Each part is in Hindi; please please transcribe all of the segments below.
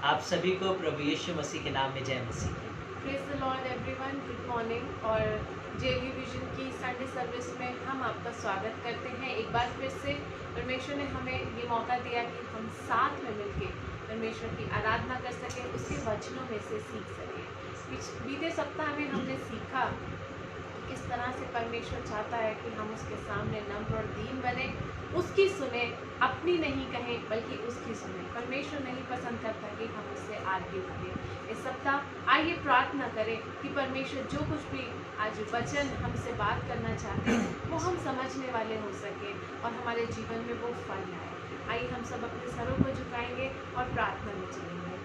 आप सभी को प्रभु यीशु मसीह के नाम में जय मसीह की। Praise the Lord everyone, good morning. और जेवी विजन की संडे सर्विस में हम आपका स्वागत करते हैं। एक बार फिर से परमेश्वर ने हमें ये मौका दिया कि हम साथ में मिलकर परमेश्वर की आराधना कर सकें, उसके वचनों में से सीख सकें। बीते सप्ताह में हमने सीखा किस तरह से परमेश्वर चाहता है कि हम उसके सामने नम्र और दीन बने, उसकी सुने, अपनी नहीं कहें बल्कि उसकी सुने। परमेश्वर नहीं पसंद करता कि हम उससे आर्ग्यू करें। इस सप्ताह आइए प्रार्थना करें कि परमेश्वर जो कुछ भी आज वचन हमसे बात करना चाहते हैं वो हम समझने वाले हो सके और हमारे जीवन में वो फल आए। आइए हम सब अपने सरों को झुकाएंगे और प्रार्थना में चलेंगे।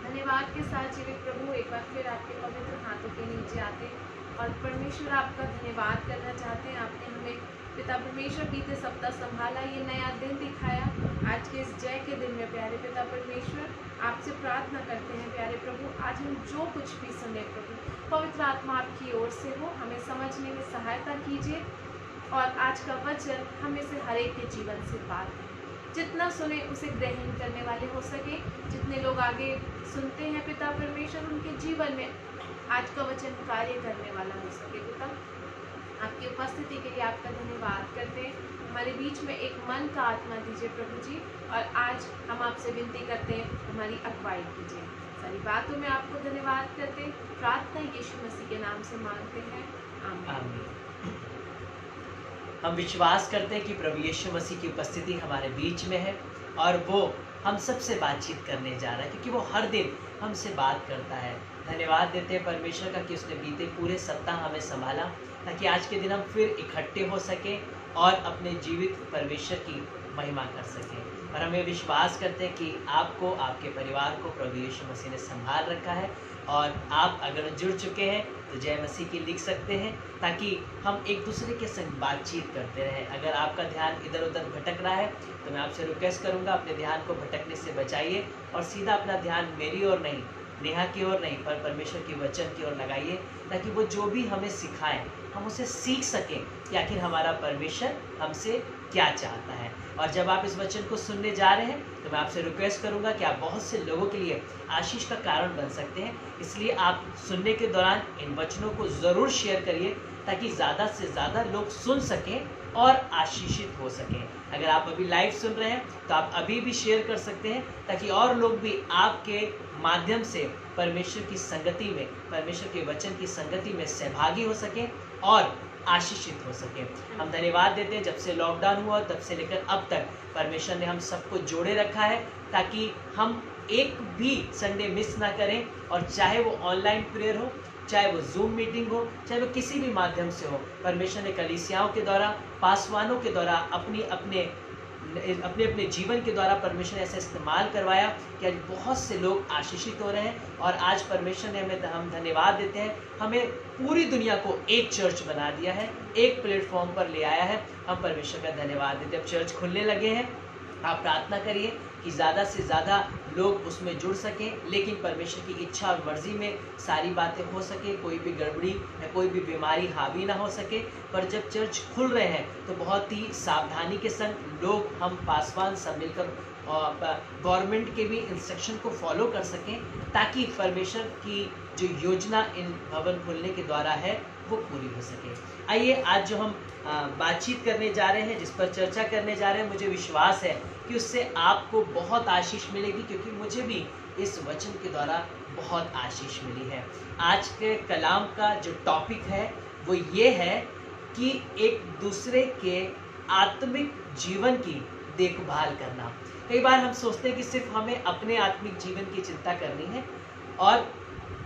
धन्यवाद के साथ जीवित प्रभु, एक बार फिर आपके पवित्र हाथों के नीचे आते और परमेश्वर आपका धन्यवाद करना चाहते हैं। आपने हमें पिता परमेश्वर बीते सप्ताह संभाला, ये नया दिन दिखाया। आज के इस जय के दिन में प्यारे पिता परमेश्वर आपसे प्रार्थना करते हैं प्यारे प्रभु, आज हम जो कुछ भी सुने प्रभु, पवित्र आत्मा आपकी ओर से हो, हमें समझने में सहायता कीजिए और आज का वचन हमें से हर एक के जीवन से बात है। जितना सुने उसे ग्रहण करने वाले हो सके। जितने लोग आगे सुनते हैं पिता परमेश्वर, उनके जीवन में आज का वचन कार्य करने वाला हो सके। पिता आपकी उपस्थिति के लिए आपका धन्यवाद करते हैं। हमारे बीच में एक मन का आत्मा दीजिए प्रभु जी, और आज हम आपसे विनती करते हैं हमारी अगुवाई कीजिए। सारी बातों में आपको धन्यवाद करते हैं। प्रार्थना यीशु मसीह के नाम से मांगते हैं, आमीन। हम विश्वास करते हैं कि प्रभु यीशु मसीह की उपस्थिति हमारे बीच में है और वो हम सबसे बातचीत करने जा रहा है, क्योंकि वो हर दिन हमसे बात करता है। धन्यवाद देते हैं परमेश्वर का कि उसने बीते पूरे सप्ताह हमें संभाला, ताकि आज के दिन हम फिर इकट्ठे हो सकें और अपने जीवित परमेश्वर की महिमा कर सकें। और हमें विश्वास करते हैं कि आपको, आपके परिवार को प्रभु यीशु मसीह ने संभाल रखा है। और आप अगर जुड़ चुके हैं तो जय मसीह की लिख सकते हैं, ताकि हम एक दूसरे के संग बातचीत करते रहें। अगर आपका ध्यान इधर उधर भटक रहा है तो मैं आपसे रिक्वेस्ट करूंगा, अपने ध्यान को भटकने से बचाइए और सीधा अपना ध्यान मेरी ओर नहीं, नेहा की ओर नहीं, पर परमेश्वर के वचन की ओर लगाइए, ताकि वो जो भी हमें सिखाएं हम उसे सीख सकें कि आखिर हमारा परमेश्वर हमसे क्या चाहता है। और जब आप इस वचन को सुनने जा रहे हैं तो मैं आपसे रिक्वेस्ट करूंगा कि आप बहुत से लोगों के लिए आशीष का कारण बन सकते हैं, इसलिए आप सुनने के दौरान इन वचनों को ज़रूर शेयर करिए, ताकि ज़्यादा से ज़्यादा लोग सुन सकें और आशीषित हो सकें। अगर आप अभी लाइव सुन रहे हैं तो आप अभी भी शेयर कर सकते हैं, ताकि और लोग भी आपके माध्यम से परमेश्वर की संगति में, परमेश्वर के वचन की संगति में सहभागी हो सकें और आशीषित हो सके। हम धन्यवाद देते हैं, जब से लॉकडाउन हुआ तब से लेकर अब तक परमेश्वर ने हम सबको जोड़े रखा है, ताकि हम एक भी संडे मिस ना करें। और चाहे वो ऑनलाइन प्रेयर हो, चाहे वो जूम मीटिंग हो, चाहे वो किसी भी माध्यम से हो, परमेश्वर ने कलीसियाओं के द्वारा, पासवानों के द्वारा, अपने अपने जीवन के द्वारा परमेश्वर ने ऐसा इस्तेमाल करवाया कि आज बहुत से लोग आशीषित हो रहे हैं। और आज परमेश्वर ने हम धन्यवाद देते हैं, हमें पूरी दुनिया को एक चर्च बना दिया है, एक प्लेटफॉर्म पर ले आया है। हम परमेश्वर का धन्यवाद देते हैं। अब चर्च खुलने लगे हैं, आप प्रार्थना करिए कि ज़्यादा से ज़्यादा लोग उसमें जुड़ सकें, लेकिन परमेश्वर की इच्छा और मर्जी में सारी बातें हो सके, कोई भी गड़बड़ी या कोई भी बीमारी हावी ना हो सके। पर जब चर्च खुल रहे हैं तो बहुत ही सावधानी के संग लोग, हम पासवान सब मिलकर गवर्नमेंट के भी इंस्ट्रक्शन को फॉलो कर सकें, ताकि परमेश्वर की जो योजना इन भवन खुलने के द्वारा है वो पूरी हो सके। आइए आज जो हम बातचीत करने जा रहे हैं, जिस पर चर्चा करने जा रहे हैं, मुझे विश्वास है कि उससे आपको बहुत आशीष मिलेगी, क्योंकि मुझे भी इस वचन के द्वारा बहुत आशीष मिली है। आज के कलाम का जो टॉपिक है वो ये है कि एक दूसरे के आत्मिक जीवन की देखभाल करना। कई बार हम सोचते हैं कि सिर्फ हमें अपने आत्मिक जीवन की चिंता करनी है, और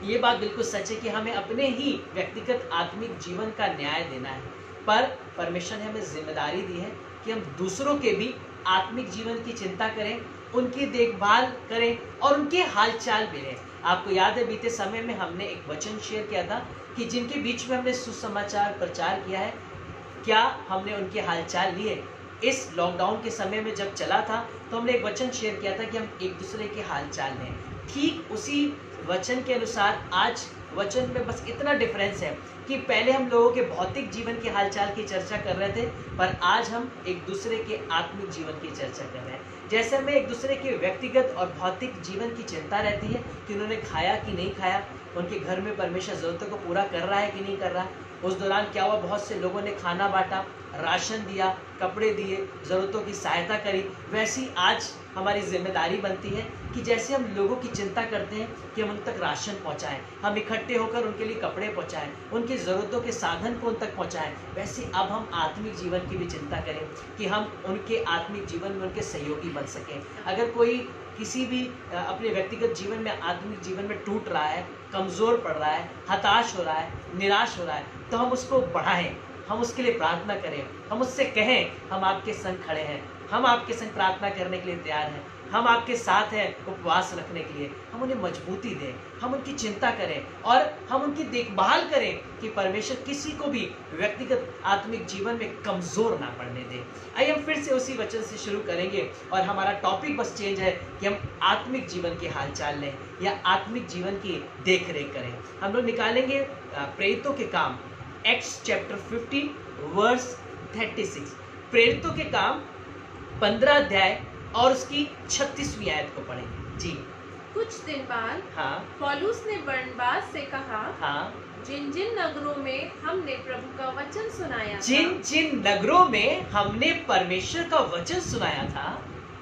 ये बात बिल्कुल सच है कि हमें अपने ही व्यक्तिगत आत्मिक जीवन का न्याय देना है। पर परमेश्वर ने हमें जिम्मेदारी दी है कि हम दूसरों के भी आत्मिक जीवन की चिंता करें, उनकी देखभाल करें और उनके हालचाल भी लें। आपको याद है, बीते समय में हमने एक वचन शेयर किया था कि जिनके बीच में हमने सुसमाचार प्रचार किया है, क्या हमने उनके हालचाल लिए? इस लॉकडाउन के समय में जब चला था तो हमने एक वचन शेयर किया था कि हम एक दूसरे के हाल चाल लें। ठीक उसी वचन के अनुसार आज वचन में बस इतना डिफरेंस है कि पहले हम लोगों के भौतिक जीवन के हालचाल की चर्चा कर रहे थे, पर आज हम एक दूसरे के आत्मिक जीवन की चर्चा कर रहे हैं। जैसे हमें एक दूसरे के व्यक्तिगत और भौतिक जीवन की चिंता रहती है कि उन्होंने खाया कि नहीं खाया, उनके घर में परमेश्वर ज़रूरतों को पूरा कर रहा है कि नहीं कर रहा, उस दौरान क्या हुआ, बहुत से लोगों ने खाना बांटा, राशन दिया, कपड़े दिए, ज़रूरतों की सहायता करी। वैसी आज हमारी जिम्मेदारी बनती है कि जैसे हम लोगों की चिंता करते हैं कि हम उन तक राशन पहुंचाएं, हम इकट्ठे होकर उनके लिए कपड़े पहुंचाएं, उनकी ज़रूरतों के साधन को उन तक पहुंचाएं, वैसे अब हम आत्मिक जीवन की भी चिंता करें कि हम उनके आत्मिक जीवन में उनके सहयोगी बन सकें। अगर कोई किसी भी अपने व्यक्तिगत जीवन में, आत्मिक जीवन में टूट रहा है, कमज़ोर पड़ रहा है, हताश हो रहा है, निराश हो रहा है, तो हम उसको बढ़ाएं, हम उसके लिए प्रार्थना करें, हम उससे कहें हम आपके संग खड़े हैं, हम आपके संग प्रार्थना करने के लिए तैयार हैं, हम आपके साथ हैं उपवास रखने के लिए। हम उन्हें मजबूती दें, हम उनकी चिंता करें और हम उनकी देखभाल करें कि परमेश्वर किसी को भी व्यक्तिगत आत्मिक जीवन में कमज़ोर ना पड़ने दे। आइए हम फिर से उसी वचन से शुरू करेंगे और हमारा टॉपिक बस चेंज है कि हम आत्मिक जीवन के हालचाल लें या आत्मिक जीवन की देख रेख करें। हम लोग निकालेंगे प्रेरितों के काम, एक्ट्स चैप्टर 15 वर्स 36। प्रेरितों के काम 15 अध्याय और उसकी 36वीं आयत को पढ़ेंगे जी। कुछ दिन बाद हाँ पौलुस ने बरनबास से कहा, हाँ, जिन जिन नगरों में हमने प्रभु का वचन सुनाया जिन जिन नगरों में हमने परमेश्वर का वचन सुनाया था,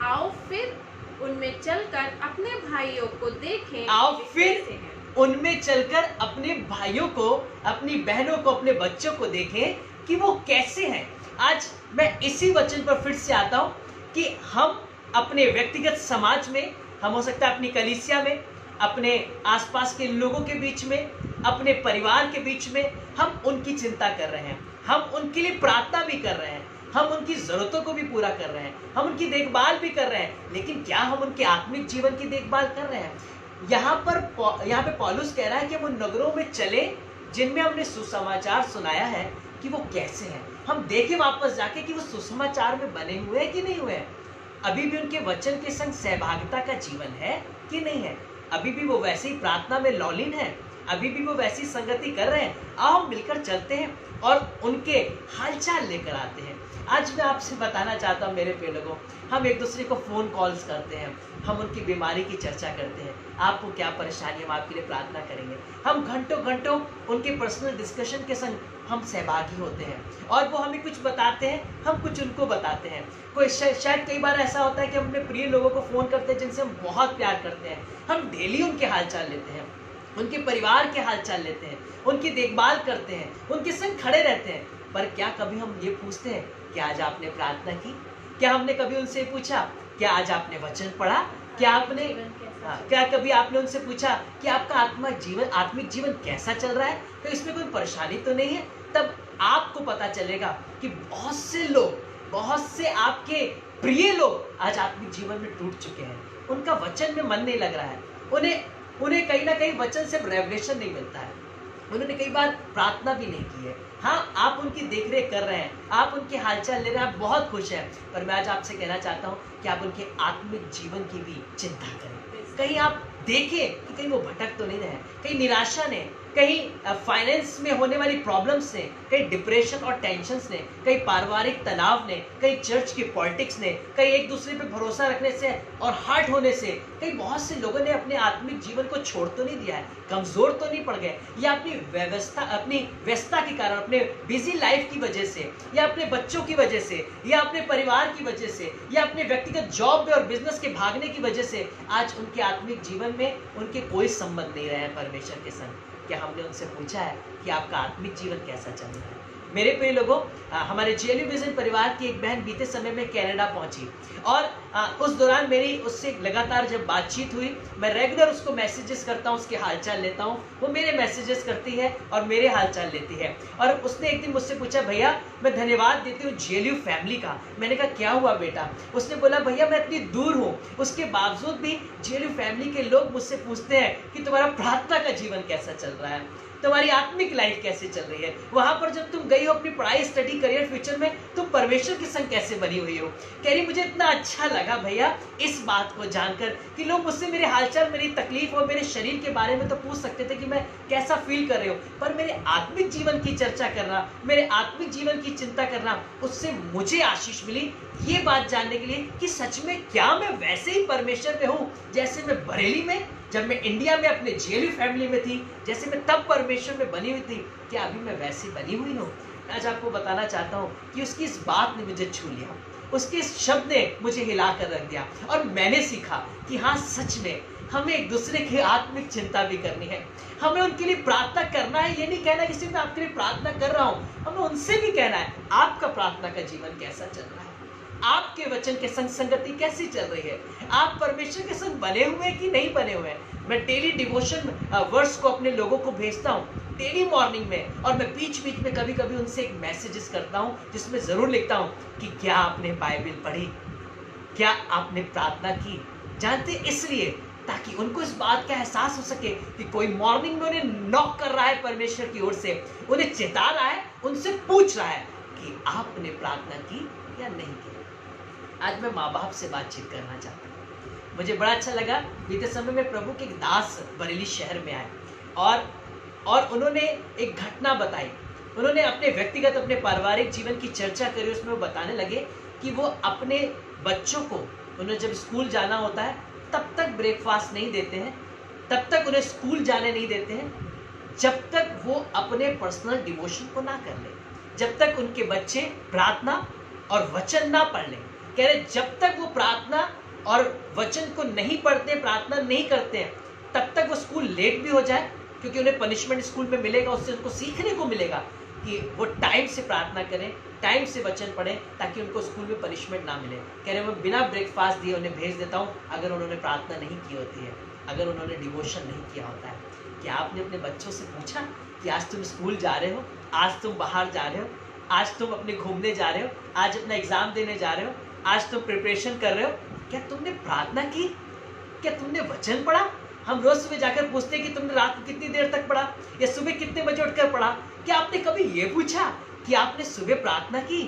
आओ फिर उनमें चलकर अपने भाइयों को देखें, आओ वे फिर कैसे हैं। उनमें चलकर अपने भाइयों को, अपनी बहनों को, अपने बच्चों को देखें कि वो कैसे हैं। आज मैं इसी वचन पर फिर से आता हूं कि हम अपने व्यक्तिगत समाज में, हम हो सकता है अपनी कलीसिया में, अपने आसपास के लोगों के बीच में, अपने परिवार के बीच में, हम उनकी चिंता कर रहे हैं, हम उनके लिए प्रार्थना भी कर रहे हैं, हम उनकी ज़रूरतों को भी पूरा कर रहे हैं, हम उनकी देखभाल भी कर रहे हैं, लेकिन क्या हम उनके आत्मिक जीवन की देखभाल कर रहे हैं? यहाँ पे पौलुस कह रहा है कि हम उन नगरों में चले जिनमें हमने सुसमाचार सुनाया है कि वो कैसे हैं। हम देखें वापस जाके कि वो सुसमाचार में बने हुए हैं कि नहीं हुए हैं, अभी भी उनके वचन के संग सहभागिता का जीवन है कि नहीं है, अभी भी वो वैसे ही प्रार्थना में लौलीन है, अभी भी वो वैसी संगति कर रहे हैं। आओ हम मिलकर चलते हैं और उनके हालचाल लेकर आते हैं। आज मैं आपसे बताना चाहता हूँ मेरे प्रिय लोगों, हम एक दूसरे को फ़ोन कॉल्स करते हैं, हम उनकी बीमारी की चर्चा करते हैं, आपको क्या परेशानी, हम आपके लिए प्रार्थना करेंगे, हम घंटों घंटों उनके पर्सनल डिस्कशन के संग हम सहभागी होते हैं और वो हमें कुछ बताते हैं, हम कुछ उनको बताते हैं। कोई शायद कई बार ऐसा होता है कि हम अपने प्रिय लोगों को फ़ोन करते हैं जिनसे हम बहुत प्यार करते हैं, हम डेली उनके हालचाल लेते हैं, उनके परिवार के हालचाल लेते हैं, उनकी देखभाल करते हैं, उनके संग खड़े रहते हैं। पर क्या कभी हम ये पूछते हैं कि आज आपने प्रार्थना की? क्या हमने कभी उनसे पूछा क्या आज आपने वचन पढ़ा? क्या आपने क्या कभी आपने उनसे पूछा कि आपका आत्मिक जीवन कैसा चल रहा है, तो इसमें कोई परेशानी तो नहीं है? तब आपको पता चलेगा कि बहुत से लोग, बहुत से आपके प्रिय लोग आज आत्मिक जीवन में टूट चुके हैं, उनका वचन में मन नहीं लग रहा है, उन्हें कहीं ना कहीं वचन से रेवलेशन नहीं मिलता है, उन्होंने कई बार प्रार्थना भी नहीं की है। हाँ, आप उनकी देखरेख कर रहे हैं, आप उनके हालचाल ले रहे हैं, आप बहुत खुश हैं, पर मैं आज आपसे कहना चाहता हूँ कि आप उनके आत्मिक जीवन की भी चिंता करें। कहीं आप देखें कि कहीं वो भटक तो नहीं रहे, कहीं निराशा ने, कहीं फाइनेंस में होने वाली प्रॉब्लम्स ने, कहीं डिप्रेशन और टेंशन्स ने, कहीं पारिवारिक तनाव ने, कहीं चर्च की पॉलिटिक्स ने, कहीं एक दूसरे पे भरोसा रखने से और हार्ट होने से, कहीं बहुत से लोगों ने अपने आत्मिक जीवन को छोड़ तो नहीं दिया है, कमज़ोर तो नहीं पड़ गए, या अपनी व्यस्तता के कारण, अपने बिजी लाइफ की वजह से, या अपने बच्चों की वजह से, या अपने परिवार की वजह से, या अपने व्यक्तिगत जॉब में और बिजनेस के भागने की वजह से आज उनके आत्मिक जीवन में उनके कोई संबंध नहीं रहे हैं परमेश्वर के संग। क्या हमने उनसे पूछा है कि आपका आत्मिक जीवन कैसा चल रहा है? मेरे प्रिय लोगों, हमारे जेएलयू विजन परिवार की एक बहन बीते समय में कनाडा पहुंची और उस दौरान मेरी उससे लगातार जब बातचीत हुई, मैं रेगुलर उसको मैसेजेस करता हूं, उसके हालचाल लेता हूं, वो मेरे मैसेजेस करती है और मेरे हालचाल लेती है। और उसने एक दिन मुझसे पूछा, भैया मैं धन्यवाद देती हूँ जेएलयू फैमिली का। मैंने कहा क्या हुआ बेटा? उसने बोला, भैया मैं इतनी दूर हूँ, उसके बावजूद भी जेएलयू फैमिली के लोग मुझसे पूछते हैं कि तुम्हारा प्रार्थना का जीवन कैसा चल रहा है। तुम्हारी आत्मिक लाइफ कैसे चल रही है, वहां पर जब तुम गई हो अपनी पढ़ाई, स्टडी, करियर, फ्यूचर में तुम परमेश्वर के संग कैसे बनी हुई हो। कह रही मुझे इतना अच्छा लगा भैया इस बात को जानकर कि लोग मुझसे मेरे हालचाल, मेरी तकलीफ और मेरे शरीर के बारे में तो पूछ सकते थे कि मैं कैसा फील कर रही हूँ, पर मेरे आत्मिक जीवन की चर्चा करना, मेरे आत्मिक जीवन की चिंता करना, उससे मुझे आशीष मिली ये बात जानने के लिए कि सच में क्या मैं वैसे ही परमेश्वर में हूँ जैसे मैं बरेली में, जब मैं इंडिया में अपने जेएलयू फैमिली में थी, जैसे मैं तब परमेश्वर में बनी हुई थी, क्या अभी मैं वैसे बनी हुई हूँ। आज आपको बताना चाहता हूँ कि उसकी इस बात ने मुझे छू लिया, उसके इस शब्द ने मुझे हिला कर रख दिया और मैंने सीखा कि हाँ सच में हमें एक दूसरे की आत्मिक चिंता भी करनी है, हमें उनके लिए प्रार्थना करना है। ये नहीं कहना कि सिर्फ मैं आपके लिए प्रार्थना कर रहा हूँ, हमें उनसे भी कहना है आपका प्रार्थना का जीवन कैसा चल रहा है, आपके वचन के संग संगति कैसी चल रही है, आप परमेश्वर के संग बने हुए हैं कि नहीं बने हुए हैं। मैं डेली डिवोशन वर्ड्स को अपने लोगों को भेजता हूँ डेली मॉर्निंग में, और मैं बीच बीच में कभी कभी उनसे एक मैसेजेस करता हूँ जिसमें जरूर लिखता हूँ कि क्या आपने बाइबल पढ़ी, क्या आपने प्रार्थना की। जानते इसलिए ताकि उनको इस बात का एहसास हो सके कि कोई मॉर्निंग में उन्हें नॉक कर रहा है परमेश्वर की ओर से, उन्हें चेता रहा है, उनसे पूछ रहा है कि आपने प्रार्थना की या नहीं की। आज मैं माँ बाप से बातचीत करना चाहता हूँ। मुझे बड़ा अच्छा लगा, बीते समय में प्रभु के एक दास बरेली शहर में आए और उन्होंने एक घटना बताई। उन्होंने अपने व्यक्तिगत, अपने पारिवारिक जीवन की चर्चा करी। उसमें वो बताने लगे कि वो अपने बच्चों को, उन्हें जब स्कूल जाना होता है तब तक ब्रेकफास्ट नहीं देते हैं, तब तक उन्हें स्कूल जाने नहीं देते हैं जब तक वो अपने पर्सनल डिवोशन को ना कर ले, जब तक उनके बच्चे प्रार्थना और वचन ना पढ़ लें। कह रहे जब तक वो प्रार्थना और वचन को नहीं पढ़ते, प्रार्थना नहीं करते हैं, तब तक वो स्कूल लेट भी हो जाए, क्योंकि उन्हें पनिशमेंट स्कूल में मिलेगा, उससे उनको सीखने को मिलेगा कि वो टाइम से प्रार्थना करें, टाइम से वचन पढ़ें, ताकि उनको स्कूल में पनिशमेंट ना मिले। कह रहे मैं बिना ब्रेकफास्ट दिए उन्हें भेज देता हूँ अगर उन्होंने प्रार्थना नहीं की होती है, अगर उन्होंने डिवोशन नहीं किया होता है। क्या आपने अपने बच्चों से पूछा कि आज तुम स्कूल जा रहे हो, आज तुम बाहर जा रहे हो, आज तुम अपने घूमने जा रहे हो, आज अपना एग्जाम देने जा रहे हो, आज तुम प्रिपरेशन कर रहे हो, क्या तुमने प्रार्थना की, क्या तुमने वचन पढ़ा? हम रोज सुबह जाकर पूछते हैं कि तुमने रात को कितनी देर तक पढ़ा या सुबह कितने बजे उठकर पढ़ा। क्या आपने कभी ये पूछा कि आपने सुबह प्रार्थना की,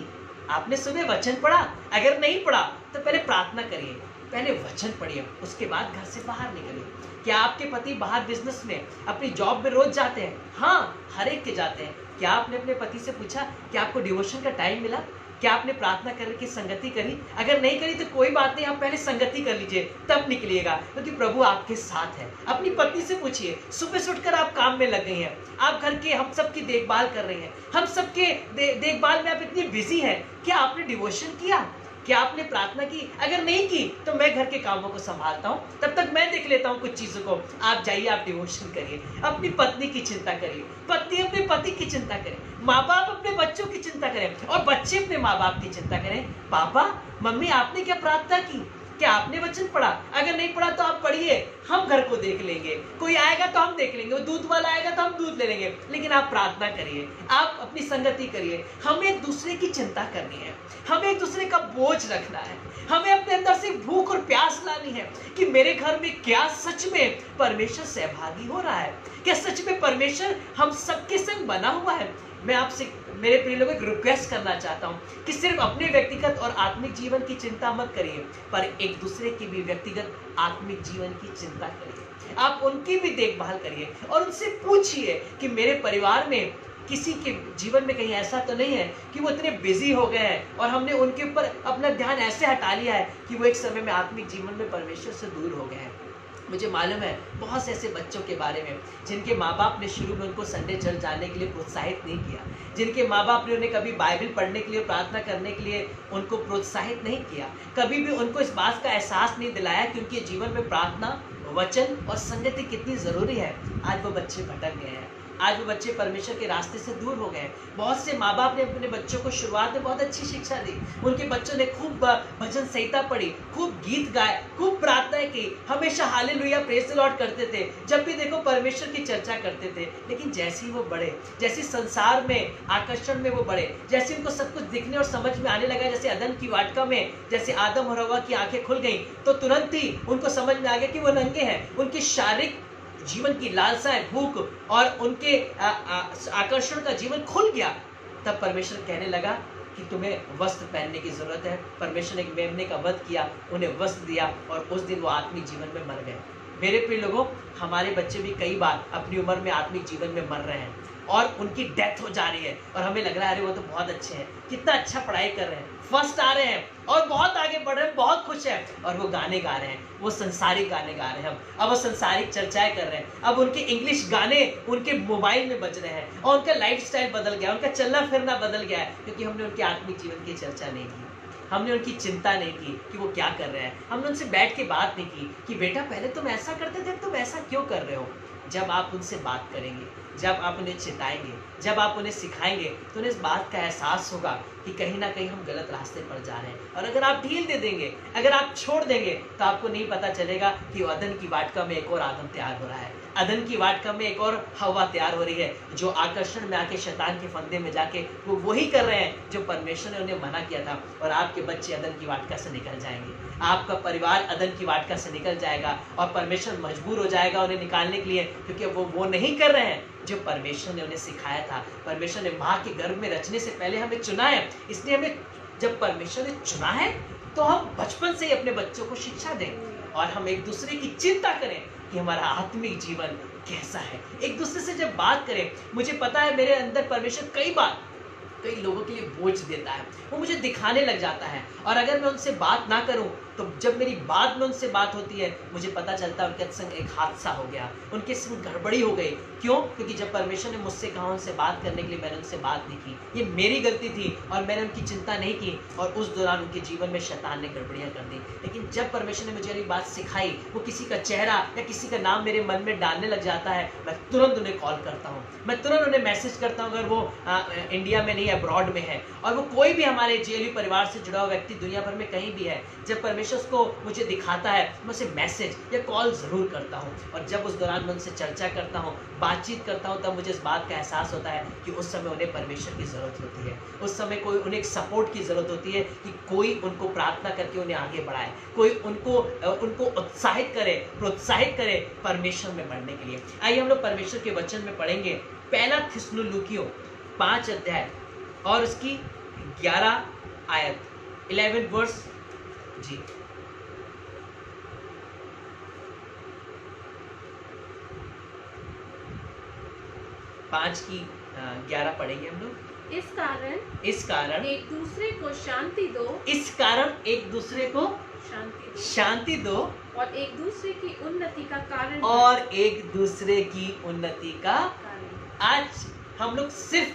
आपने सुबह वचन पढ़ा? अगर नहीं पढ़ा तो पहले प्रार्थना करिए, पहले वचन पढ़िए, उसके बाद घर से बाहर निकलिए। क्या आपके पति बाहर बिजनेस में, अपनी जॉब में रोज जाते हैं? हाँ, हर एक के जाते हैं। क्या आपने अपने पति से पूछा कि आपको डिवोशन का टाइम मिला? क्या आपने प्रार्थना करके संगति करी? अगर नहीं करी तो कोई बात नहीं, आप पहले संगति कर लीजिए, तब निकलिएगा, क्योंकि प्रभु आपके साथ है। अपनी पत्नी से पूछिए, सुबह से उठकर आप काम में लग गई हैं, आप घर के हम सबकी देखभाल कर रही हैं, हम सबके देखभाल में आप इतनी बिजी हैं, क्या आपने डिवोशन किया? क्या आपने प्रार्थना की? अगर नहीं की तो मैं घर के कामों को संभालता हूँ, तब तक मैं देख लेता हूँ कुछ चीजों को। आप जाइए, आप डिवोशन करिए, अपनी पत्नी की चिंता करिए, पत्नी अपने पति की चिंता करे, माँ बाप अपने बच्चों की चिंता करें और बच्चे अपने माँ बाप की चिंता करें। पापा मम्मी आपने क्या प्रार्थना की? क्या आपने वचन पढ़ा? अगर नहीं पढ़ा तो आप पढ़िए, हम घर को देख लेंगे, कोई आएगा तो हम देख लेंगे, वो दूध वाला आएगा तो हम दूध ले लेंगे, लेकिन आप प्रार्थना करिए, आप अपनी संगति करिए। हमें एक दूसरे की चिंता करनी है, हमें एक दूसरे का बोझ रखना है, हमें अपने अंदर से भूख और प्यास लानी है कि मेरे घर में क्या सच में परमेश्वर सहभागी हो रहा है, क्या सच में परमेश्वर हम सबके संग बना हुआ है। मैं आपसे मेरे प्रिय लोगों को रिक्वेस्ट करना चाहता हूं कि सिर्फ अपने व्यक्तिगत और आत्मिक जीवन की चिंता मत करिए, पर एक दूसरे की भी व्यक्तिगत आत्मिक जीवन की चिंता करिए। आप उनकी भी देखभाल करिए और उनसे पूछिए कि मेरे परिवार में किसी के जीवन में कहीं ऐसा तो नहीं है कि वो इतने बिजी हो गए हैं और हमने उनके ऊपर अपना ध्यान ऐसे हटा लिया है कि वो एक समय में आत्मिक जीवन में परमेश्वर से दूर हो गए हैं। मुझे मालूम है बहुत से ऐसे बच्चों के बारे में जिनके माँ बाप ने शुरू में उनको संडे चर्च जाने के लिए प्रोत्साहित नहीं किया, जिनके माँ बाप ने उन्हें कभी बाइबल पढ़ने के लिए, प्रार्थना करने के लिए उनको प्रोत्साहित नहीं किया, कभी भी उनको इस बात का एहसास नहीं दिलाया कि उनके जीवन में प्रार्थना, वचन और संगति कितनी जरूरी है। आज वो बच्चे भटक गए हैं, आज वो बच्चे परमेश्वर के रास्ते से दूर हो गए। बहुत से माँ बाप ने अपने बच्चों को शुरुआत में बहुत अच्छी शिक्षा दी, उनके बच्चों ने खूब भजन संहिता पढ़ी, खूब गीत गाए, खूब प्रार्थना की, हमेशा हालेलुया प्रेज द लॉर्ड करते थे, जब भी देखो परमेश्वर की चर्चा करते थे। लेकिन जैसे ही वो बढ़े, जैसे संसार में आकर्षण में वो बढ़े, जैसे उनको सब कुछ दिखने और समझ में आने लगा, जैसे अदन की वाटिका में जैसे आदम और हव्वा की आंखें खुल गई, तो तुरंत ही उनको समझ में आ गया कि वो नंगे हैं। उनकी शारीरिक जीवन की लालसाएं, भूख और उनके आकर्षण का जीवन खुल गया, तब परमेश्वर कहने लगा कि तुम्हें वस्त्र पहनने की जरूरत है। परमेश्वर ने एक मेमने का वध किया, उन्हें वस्त्र दिया और उस दिन वो आत्मिक जीवन में मर गए। मेरे प्रिय लोगों, हमारे बच्चे भी कई बार अपनी उम्र में आत्मिक जीवन में मर रहे हैं और उनकी डेथ हो जा रही है और हमें लग रहा है अरे वो तो बहुत अच्छे हैं, कितना अच्छा पढ़ाई कर रहे हैं, फर्स्ट आ रहे हैं और बहुत आगे बढ़ रहे हैं, बहुत खुश हैं, और वो गाने गा रहे हैं, वो संसारिक गाने गा रहे हैं। अब वो संसारिक चर्चाएं कर रहे हैं, अब उनके इंग्लिश गाने उनके मोबाइल में बज रहे हैं और उनका लाइफस्टाइल बदल गया, उनका चलना फिरना बदल गया है, क्योंकि हमने उनके आत्मिक जीवन की चर्चा नहीं की, हमने उनकी चिंता नहीं की कि वो क्या कर रहे हैं, हमने उनसे बैठ के बात नहीं की कि बेटा पहले तुम ऐसा करते थे, तुम ऐसा क्यों कर रहे हो। जब आप उनसे बात करेंगे, जब आप उन्हें चिताएंगे, जब आप उन्हें सिखाएंगे, तो उन्हें इस बात का एहसास होगा कि कहीं ना कहीं हम गलत रास्ते पर जा रहे हैं। और अगर आप ढील दे देंगे, अगर आप छोड़ देंगे, तो आपको नहीं पता चलेगा कि अदन की वाटिका में एक और आदम तैयार हो रहा है, अदन की वाटिका में एक और हवा तैयार हो रही है, जो आकर्षण में आके शैतान के फंदे में जाके वो वही कर रहे हैं जो परमेश्वर ने उन्हें मना किया था। और आपके बच्चे अदन की वाटिका से निकल जाएंगे, आपका परिवार अदन की वाटिका से निकल जाएगा और परमेश्वर मजबूर हो जाएगा उन्हें निकालने के लिए, क्योंकि वो नहीं कर रहे हैं जो परमेश्वर ने उन्हें सिखाया था। परमेश्वर ने माँ के गर्भ में रचने से पहले हमें चुना है, इसलिए हमें, जब परमेश्वर ने चुना है तो हम बचपन से ही अपने बच्चों को शिक्षा दें और हम एक दूसरे की चिंता करें कि हमारा आत्मिक जीवन कैसा है। एक दूसरे से जब बात करें, मुझे पता है मेरे अंदर परमेश्वर कई लोगों के लिए बोझ देता है, वो मुझे दिखाने लग जाता है, और अगर मैं उनसे बात ना करूं तो जब मेरी बाद में उनसे बात होती है, मुझे पता चलता है उनके संग एक हादसा हो गया, उनके संग गड़बड़ी हो गई। क्यों? क्योंकि जब परमेश्वर ने मुझसे कहा उनसे बात करने के लिए, मैंने उनसे बात नहीं की। ये मेरी गलती थी और मैंने उनकी चिंता नहीं की और उस दौरान उनके जीवन में शैतान ने गड़बड़ियां कर दी। लेकिन जब परमेश्वर ने मुझे ये बात सिखाई, वो किसी का चेहरा या किसी का नाम मेरे मन में डालने लग जाता है, मैं तुरंत उन्हें कॉल करता हूँ, मैं तुरंत उन्हें मैसेज करता हूँ, अगर वो इंडिया में नहीं, अब्रॉड में है, और वो कोई भी हमारे जेएलयू परिवार से जुड़ा हुआ व्यक्ति दुनिया भर में कहीं भी है, जब परमेश्वर उसको मुझे दिखाता है, मैं उसे मैसेज या कॉल जरूर करता हूँ। और जब उस दौरान मैं उनसे चर्चा करता हूँ, बातचीत करता हूँ, तब मुझे इस बात का एहसास होता है कि उस समय उन्हें परमेश्वर की जरूरत होती है, उस समय कोई उन्हें एक सपोर्ट की जरूरत होती है कि कोई उनको प्रार्थना करके उन्हें आगे बढ़ाए, कोई उनको उत्साहित करे, प्रोत्साहित करे परमेश्वर में बढ़ने के लिए। आइए हम लोग परमेश्वर के वचन में पढ़ेंगे पहला थिस्सलुनीकियों 5 अध्याय और उसकी 11 आयत, 11 वर्स जी। पांच की 11 पढ़ेंगे हम लोग। इस कारण एक दूसरे को शांति दो, इस कारण एक दूसरे को शांति दो और एक दूसरे की उन्नति का कारण आज हम लोग सिर्फ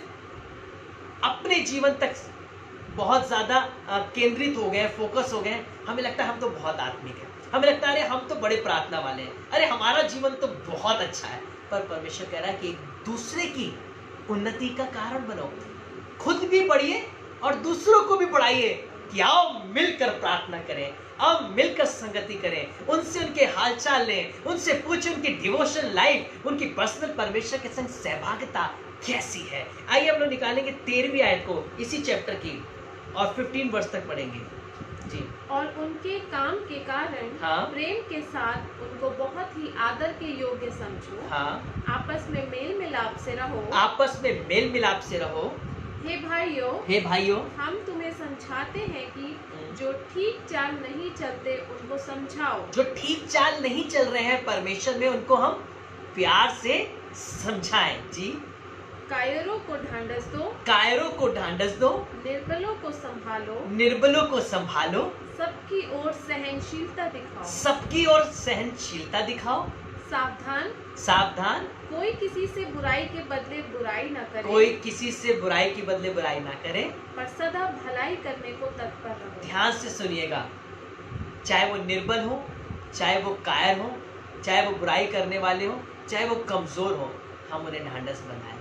अपने जीवन तक बहुत ज्यादा केंद्रित हो गए, फोकस हो गए। हमें लगता है हम तो बहुत आत्मिक है, हमें लगता है अरे हम तो बड़े प्रार्थना वाले हैं, अरे हमारा जीवन तो बहुत अच्छा है। पर परमेश्वर कह रहा है कि एक दूसरे की उन्नति का कारण बनो, खुद भी बढ़िए और दूसरों को भी बढ़ाइए, कि आओ मिलकर प्रार्थना करें, आओ मिलकर संगति करें, उनसे उनके हालचाल लें, उनसे पूछें उनकी डिवोशन लाइफ, उनकी पर्सनल परमेश्वर के संग सहभागिता कैसी है। आइए हम लोग निकालेंगे 13वीं आयत को इसी चैप्टर की और 15 वर्ष तक पढ़ेंगे जी। और उनके काम के कारण प्रेम के साथ उनको बहुत ही आदर के योग्य समझो। आपस में मेल मिलाप से रहो। हे भाइयों, हम तुम्हें समझाते हैं कि जो ठीक चाल नहीं चलते उनको समझाओ। जो ठीक चाल नहीं चल रहे हैं परमेश्वर में, उनको हम प्यार से समझाएं जी। कायरों को ढांढस दो, निर्बलों को संभालो, सबकी ओर सहनशीलता दिखाओ। सावधान, कोई किसी से बुराई के बदले बुराई ना करे, पर सदा भलाई करने को तत्पर रहो। ध्यान से सुनिएगा, चाहे वो निर्बल हो, चाहे वो कायर हो, चाहे वो बुराई करने वाले हो, चाहे वो कमजोर हो, हम उन्हें ढांढस बनाएं,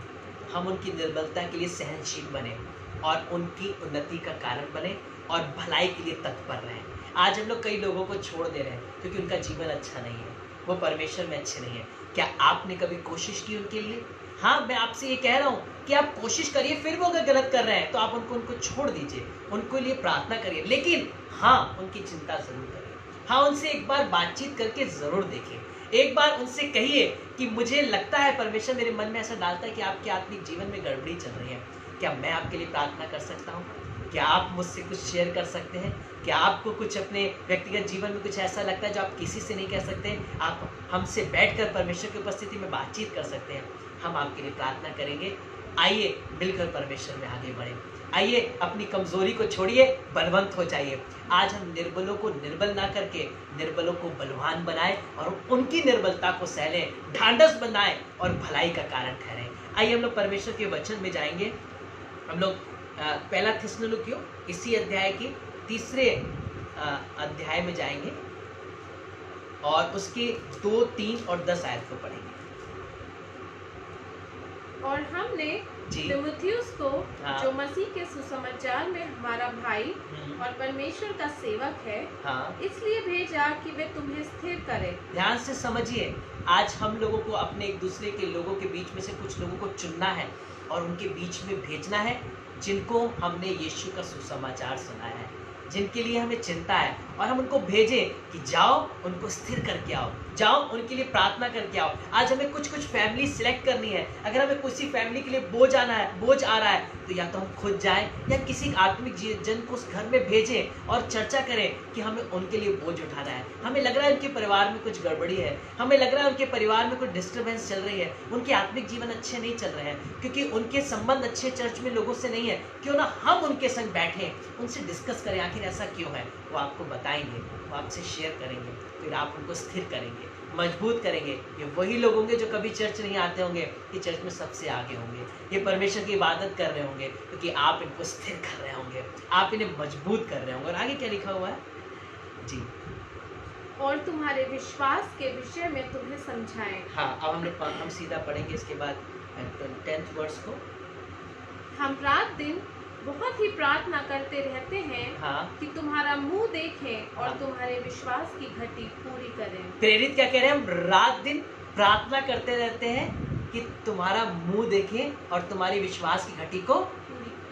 हम उनकी निर्बलता के लिए सहनशील बने और उनकी उन्नति का कारण बने और भलाई के लिए तत्पर रहें। आज हम लोग कई लोगों को छोड़ दे रहे हैं क्योंकि उनका जीवन अच्छा नहीं है, वो परमेश्वर में अच्छे नहीं है। क्या आपने कभी कोशिश की उनके लिए? हाँ, मैं आपसे ये कह रहा हूँ कि आप कोशिश करिए, फिर वो अगर गलत कर रहे हैं तो आप उनको छोड़ दीजिए, उनको लिए प्रार्थना करिए, लेकिन हाँ, उनकी चिंता जरूर करिए, हाँ, उनसे एक बार बातचीत करके ज़रूर देखें। एक बार उनसे कहिए कि मुझे लगता है परमेश्वर मेरे मन में ऐसा डालता है कि आपके आत्मिक जीवन में गड़बड़ी चल रही है। क्या मैं आपके लिए प्रार्थना कर सकता हूँ? क्या आप मुझसे कुछ शेयर कर सकते हैं? क्या आपको कुछ अपने व्यक्तिगत जीवन में कुछ ऐसा लगता है जो आप किसी से नहीं कह सकते? आप हमसे बैठकर परमेश्वर की उपस्थिति में बातचीत कर सकते हैं। हम आपके लिए प्रार्थना करेंगे। आइए मिलकर परमेश्वर में आगे बढ़ें। आइए अपनी कमजोरी को छोड़िए, बलवंत हो जाइए। आज हम निर्बलों को निर्बल ना करके निर्बलों को बलवान बनाएं और उनकी निर्बलता को सहलें, ढांढस बनाएं और भलाई का कारण ठहरें। आइए हम लोग परमेश्वर के वचन में जाएंगे। हम लोग पहला थिस्सलुनीकियों इसी अध्याय की 3 अध्याय में जाएंगे और उसके 2, 3 और 10 आयत को पढ़ेंगे। और हमने तीमुथियुस को जो मसीह के सुसमाचार में हमारा भाई और परमेश्वर का सेवक है, इसलिए भेजा कि वे तुम्हें स्थिर करे। ध्यान से समझिए, आज हम लोगों को अपने एक दूसरे के लोगों के बीच में से कुछ लोगों को चुनना है और उनके बीच में भेजना है जिनको हमने यीशु का सुसमाचार सुनाया है, जिनके लिए हमें चिंता है, और हम उनको भेजें कि जाओ उनको स्थिर करके आओ, जाओ उनके लिए प्रार्थना करके आओ। आज हमें कुछ फैमिली सिलेक्ट करनी है। अगर हमें किसी फैमिली के लिए बोझ आ रहा है तो या तो हम खुद जाएं या किसी आत्मिक जन को उस घर में भेजें और चर्चा करें कि हमें उनके लिए बोझ उठाना है। हमें लग रहा है उनके परिवार में कुछ गड़बड़ी है, हमें लग रहा है उनके परिवार में कुछ डिस्टर्बेंस चल रही है, उनके आत्मिक जीवन अच्छे नहीं चल रहे हैं क्योंकि उनके संबंध अच्छे चर्च में लोगों से नहीं है। क्यों ना हम उनके संग बैठें, उनसे डिस्कस करें आखिर ऐसा क्यों है। वो आपको बताएंगे, वो आपसे शेयर करेंगे, फिर आप उनको स्थिर करेंगे, मजबूत करेंगे। ये वही लोग होंगे जो कभी चर्च नहीं आते होंगे, ये चर्च में सबसे आगे होंगे, ये परमेश्वर की इबादत कर रहे होंगे क्योंकि आप इनको स्थिर कर रहे होंगे, आप इन्हें मजबूत कर रहे होंगे। और आगे क्या लिखा हुआ है जी? और तुम्हारे विश्वास के विषय में तुम्हें समझाएं। हाँ, अब हम सीधा पढ़ेंगे इसके बाद 10th वर्स को। हम रात दिन बहुत ही प्रार्थना करते रहते हैं कि तुम्हारा मुंह देखें और तुम्हारे विश्वास की घटी पूरी करें। प्रेरित क्या कह रहे हैं? हम रात दिन प्रार्थना करते रहते हैं कि तुम्हारा मुंह देखें और तुम्हारी विश्वास की घटी को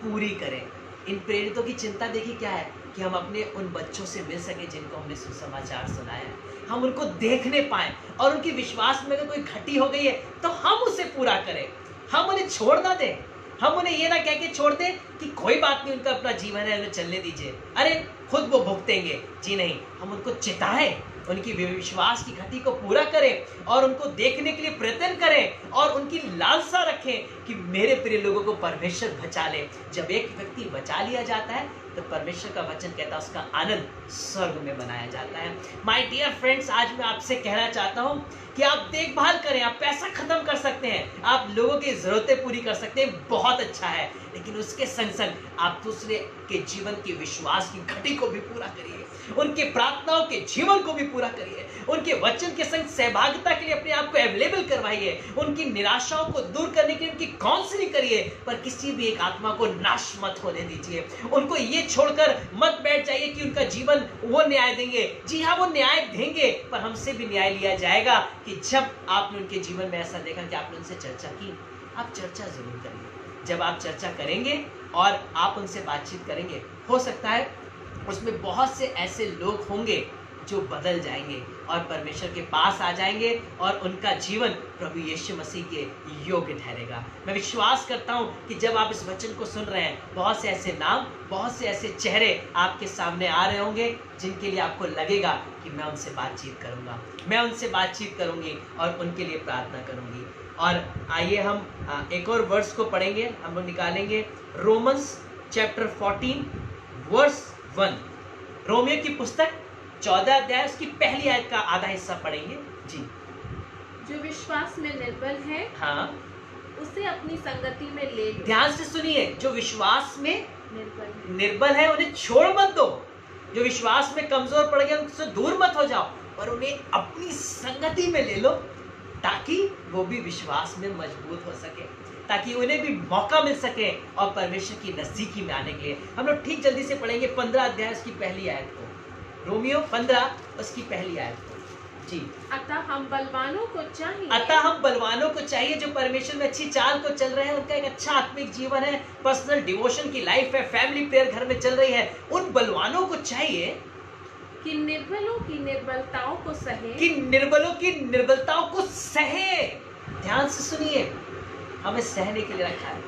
पूरी करें। इन प्रेरितों की चिंता देखिए क्या है कि हम अपने उन बच्चों से मिल सके जिनको हमने सुसमाचार सुनाया है, हम उनको देखने पाएं और उनकी विश्वास में अगर कोई घटी हो गई है तो हम उसे पूरा करें, हम उन्हें छोड़ ना दें। हम उन्हें ये ना कह के छोड़ दें कि कोई बात नहीं, उनका अपना जीवन है, उन्हें चलने दीजिए, अरे खुद वो भुगतेंगे। जी नहीं, हम उनको चिताएं, उनकी विश्वास की घटी को पूरा करें और उनको देखने के लिए प्रयत्न करें और उनकी लालसा रखें कि मेरे प्रिय लोगों को परमेश्वर बचा ले। जब एक व्यक्ति बचा लिया जाता है तो परमेश्वर का वचन कहता है उसका आनंद स्वर्ग में मनाया जाता है। माय डियर फ्रेंड्स, आज मैं आपसे कहना चाहता हूँ कि आप देखभाल करें, आप पैसा खत्म कर सकते हैं, आप लोगों की जरूरतें पूरी कर सकते हैं, बहुत अच्छा है, लेकिन उसके संग संग आप दूसरे के जीवन की विश्वास की घटी को भी पूरा करिए, उनके प्रार्थनाओं के जीवन को भी पूरा करिए, उनके वचन के संग सहभागिता के लिए अपने आप को अवेलेबल करवाइए, उनकी निराशाओं को दूर करने के लिए उनकी काउंसलिंग करिए, पर किसी भी एक आत्मा को नाश मत होने दीजिए। उनको ये छोड़कर मत बैठ जाइए कि उनका जीवन वो न्याय देंगे। जी हाँ, वो न्याय देंगे, पर हमसे भी न्याय लिया जाएगा कि जब आपने उनके जीवन में ऐसा देखा कि आपने उनसे चर्चा की, आप चर्चा जरूर करिए। जब आप चर्चा करेंगे और आप उनसे बातचीत करेंगे, हो सकता है उसमें बहुत से ऐसे लोग होंगे जो बदल जाएंगे और परमेश्वर के पास आ जाएंगे और उनका जीवन प्रभु यीशु मसीह के योग्य ठहरेगा। मैं विश्वास करता हूँ कि जब आप इस वचन को सुन रहे हैं, बहुत से ऐसे नाम, बहुत से ऐसे चेहरे आपके सामने आ रहे होंगे जिनके लिए आपको लगेगा कि मैं उनसे बातचीत करूँगा, मैं उनसे बातचीत करूँगी और उनके लिए प्रार्थना करूँगी। और आइए हम एक और वर्स को पढ़ेंगे, हम लोग निकालेंगे रोमन्स चैप्टर 14 वर्स 1। रोमियो की पुस्तक 14 अध्याय उसकी पहली आयत का आधा हिस्सा पढ़ेंगे जी। जो विश्वास में निर्बल है, हाँ, उसे अपनी संगति में ले लो। ध्यान से सुनिए, जो विश्वास में निर्बल है उन्हें छोड़ मत दो, जो विश्वास में कमजोर पड़ गया उनसे दूर मत हो जाओ, पर उन्हें अपनी संगति में ले लो ताकि वो भी विश्वास में मजबूत हो सके, ताकि उन्हें भी मौका मिल सके और परमेश्वर की नजदीकी में आने के लिए। हम लोग ठीक जल्दी से पढ़ेंगे 15 अध्याय उसकी पहली आयत को, रोमियो 15 उसकी पहली आयत को जी। अतः हम बलवानों को चाहिए जो परमेश्वर में अच्छी चाल को चल रहे हैं, उनका एक अच्छा आत्मिक जीवन है, पर्सनल डिवोशन की लाइफ है, फैमिली प्रेयर घर में चल रही है, उन बलवानों को चाहिए कि निर्बलों की निर्बलताओं को सहे, कि निर्बलों की निर्बलताओं को सहे। ध्यान से सुनिए, हमें सहने के लिए रखा है।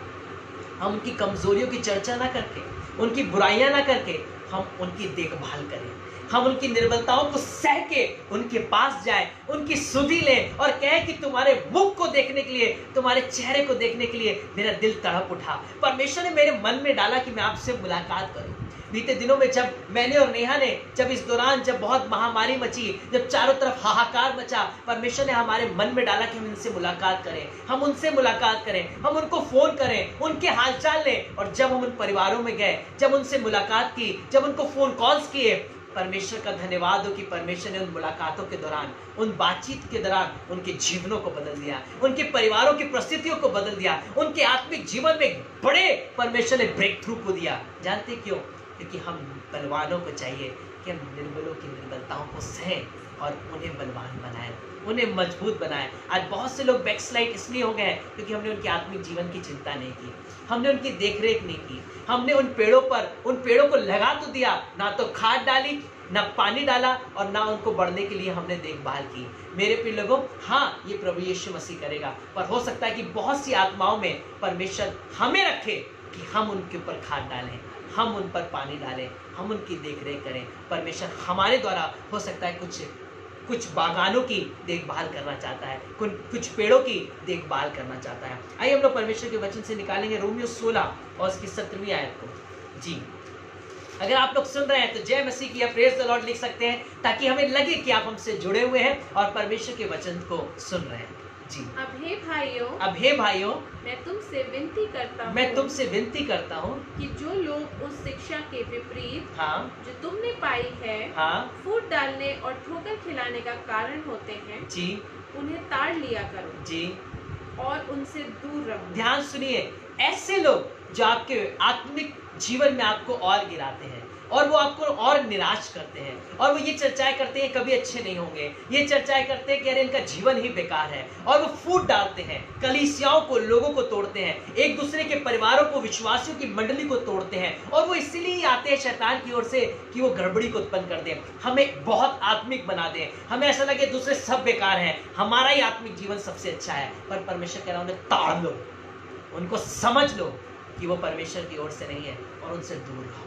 हम उनकी कमजोरियों की चर्चा ना करके, उनकी बुराइयां ना करके, हम उनकी देखभाल करें। हम उनकी निर्बलताओं को सह के उनके पास जाएं, उनकी सुधि लें और कहें कि तुम्हारे मुख को देखने के लिए, तुम्हारे चेहरे को देखने के लिए मेरा दिल तड़प उठा। परमेश्वर ने मेरे मन में डाला कि मैं आपसे मुलाकात करूं। बीते दिनों में जब मैंने और नेहा ने, जब इस दौरान जब बहुत महामारी मची, जब चारों तरफ हाहाकार मचा, परमेश्वर ने हमारे मन में डाला कि हम इनसे मुलाकात करें, हम उनसे मुलाकात करें, हम उनको फोन करें, उनके हालचाल लें। और जब हम उन परिवारों में गए, जब उनसे मुलाकात की, जब उनको फोन कॉल्स किए, परमेश्वर का धन्यवाद हो कि परमेश्वर ने उन मुलाकातों के दौरान, उन बातचीत के दौरान उनके जीवनों को बदल दिया, उनके परिवारों की परिस्थितियों को बदल दिया, उनके आत्मिक जीवन में बड़े परमेश्वर ने ब्रेक थ्रू को दिया। जानते क्यों? क्योंकि हम बलवानों को चाहिए कि हम निर्बलों की निर्बलताओं को सहें और उन्हें बलवान बनाएं, उन्हें मजबूत बनाएं। आज बहुत से लोग बैकस्लाइड इसलिए हो गए क्योंकि हमने उनके आत्मिक जीवन की चिंता नहीं की, हमने उनकी देखरेख नहीं की। हमने उन पेड़ों को लगा तो दिया, ना तो खाद डाली, ना पानी डाला और ना उनको बढ़ने के लिए हमने देखभाल की। मेरे प्रिय लोगों, हाँ, ये प्रभु यीशु मसीह करेगा, पर हो सकता है कि बहुत सी आत्माओं में परमेश्वर हमें रखे कि हम उनके ऊपर खाद डालें, हम उन पर पानी डालें, हम उनकी देखरेख करें। परमेश्वर हमारे द्वारा हो सकता है कुछ बागानों की देखभाल करना चाहता है, कुछ पेड़ों की देखभाल करना चाहता है। आइए हम लोग परमेश्वर के वचन से निकालेंगे रोमियो 16 और उसकी 17वीं आयत को। जी, अगर आप लोग सुन रहे हैं तो जय मसीह की या प्रेज द लॉर्ड लिख सकते हैं, ताकि हमें लगे कि आप हमसे जुड़े हुए हैं और परमेश्वर के वचन को सुन रहे हैं। जी, अब हे भाइयों, मैं तुमसे विनती करता हूँ कि जो लोग उस शिक्षा के विपरीत, हाँ, जो तुमने पाई है, हाँ, फूट डालने और ठोकर खिलाने का कारण होते हैं, जी, उन्हें ताड़ लिया करो जी, और उनसे दूर रहो। ध्यान सुनिए, ऐसे लोग जो आपके आत्मिक जीवन में आपको और गिराते हैं और वो आपको और निराश करते हैं और वो ये चर्चाएं करते हैं कभी अच्छे नहीं होंगे, ये चर्चाएं करते हैं कि अरे इनका जीवन ही बेकार है, और वो फूट डालते हैं, कलीसियाओं को, लोगों को तोड़ते हैं, एक दूसरे के परिवारों को, विश्वासियों की मंडली को तोड़ते हैं। और वो इसलिए ही आते हैं शैतान की ओर से कि वो गड़बड़ी को उत्पन्न कर दें, हमें बहुत आत्मिक बना दें, हमें ऐसा लगे दूसरे सब बेकार हैं, हमारा ही आत्मिक जीवन सबसे अच्छा है। पर परमेश्वर कह रहा है उन्हें ताड़ लो, उनको समझ लो कि वो परमेश्वर की ओर से नहीं है और उनसे दूर रहो।